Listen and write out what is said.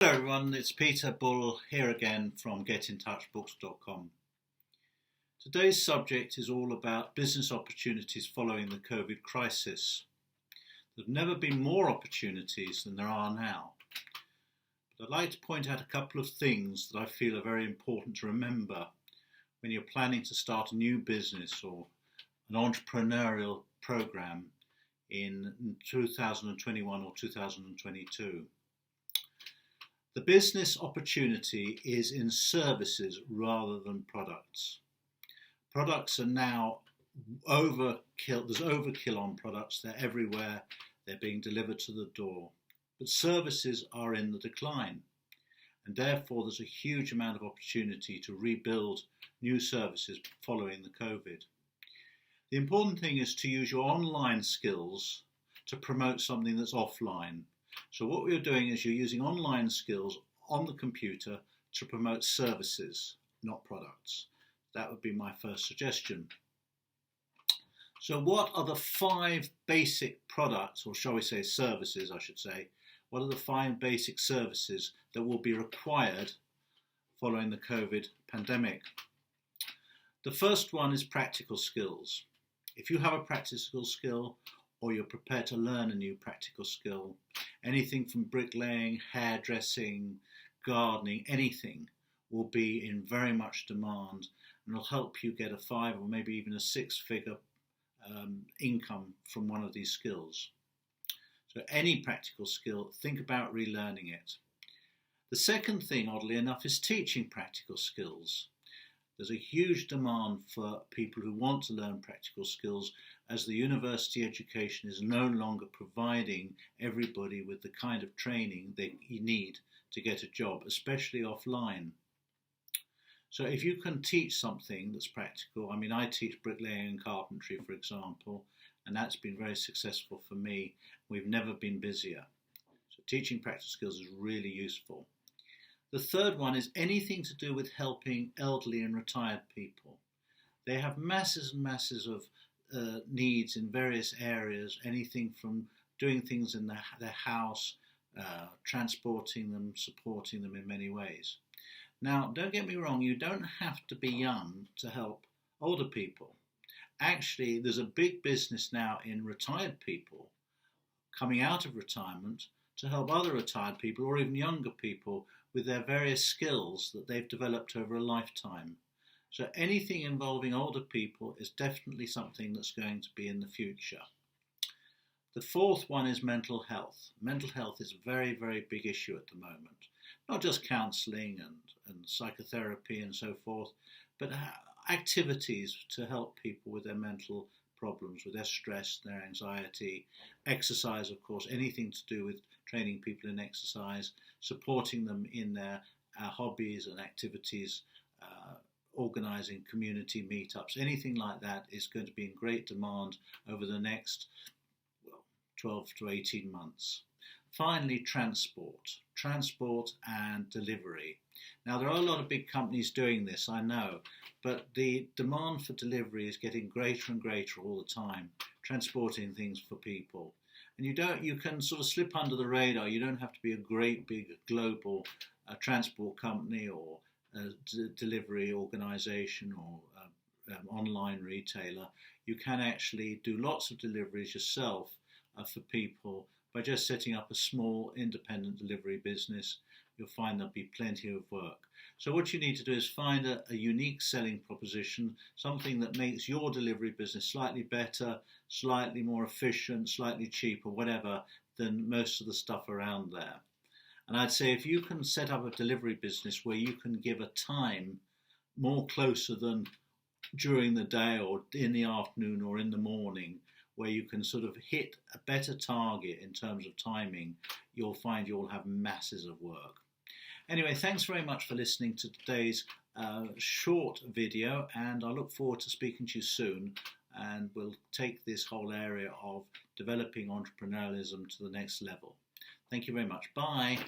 Hello everyone, it's Peter Bull here again from getintouchbooks.com. Today's subject is all about business opportunities following the COVID crisis. There have never been more opportunities than there are now. But I'd like to point out a couple of things that I feel are very important to remember when you're planning to start a new business or an entrepreneurial program in 2021 or 2022. The business opportunity is in services rather than products. Products are now overkill. There's overkill on products. They're everywhere. They're being delivered to the door. But services are in the decline. And therefore, there's a huge amount of opportunity to rebuild new services following the COVID. The important thing is to use your online skills to promote something that's offline. So what we're doing is you're using online skills on the computer to promote services, not products. That would be my first suggestion. So what are the 5 basic products, or shall we say services, I should say, what are the 5 basic services that will be required following the COVID pandemic? The first one is practical skills. If you have a practical skill, or you're prepared to learn a new practical skill, anything from bricklaying, hairdressing, gardening, anything will be in very much demand and will help you get a 5 or maybe even a 6-figure income from one of these skills. So any practical skill, think about relearning it. The second thing, oddly enough, is teaching practical skills. There's a huge demand for people who want to learn practical skills, as the university education is no longer providing everybody with the kind of training that you need to get a job, especially offline. So if you can teach something that's practical, I teach bricklaying and carpentry, for example, and that's been very successful for me. We've never been busier. So teaching practical skills is really useful. The third one is anything to do with helping elderly and retired people. They have masses and masses of needs in various areas, anything from doing things in their house, transporting them, supporting them in many ways. Now, don't get me wrong, you don't have to be young to help older people. Actually, there's a big business now in retired people coming out of retirement to help other retired people or even younger people with their various skills that they've developed over a lifetime. So anything involving older people is definitely something that's going to be in the future. The fourth one is mental health. Mental health is a very, very big issue at the moment. Not just counselling and psychotherapy and so forth, but activities to help people with their mental problems, with their stress, their anxiety. Exercise, of course, anything to do with training people in exercise, supporting them in their hobbies and activities, organising community meetups, anything like that is going to be in great demand over the next 12 to 18 months. Finally, transport and delivery. Now, there are a lot of big companies doing this, I know, but the demand for delivery is getting greater and greater all the time, transporting things for people. And you can sort of slip under the radar. You don't have to be a great big global transport company or delivery organisation or online retailer. You can actually do lots of deliveries yourself for people by just setting up a small independent delivery business. You'll find there'll be plenty of work. So what you need to do is find a unique selling proposition, something that makes your delivery business slightly better, slightly more efficient, slightly cheaper, whatever, than most of the stuff around there. And I'd say if you can set up a delivery business where you can give a time more closer than during the day or in the afternoon or in the morning, where you can sort of hit a better target in terms of timing, you'll find you'll have masses of work. Anyway, thanks very much for listening to today's short video, and I look forward to speaking to you soon, and we'll take this whole area of developing entrepreneurialism to the next level. Thank you very much. Bye.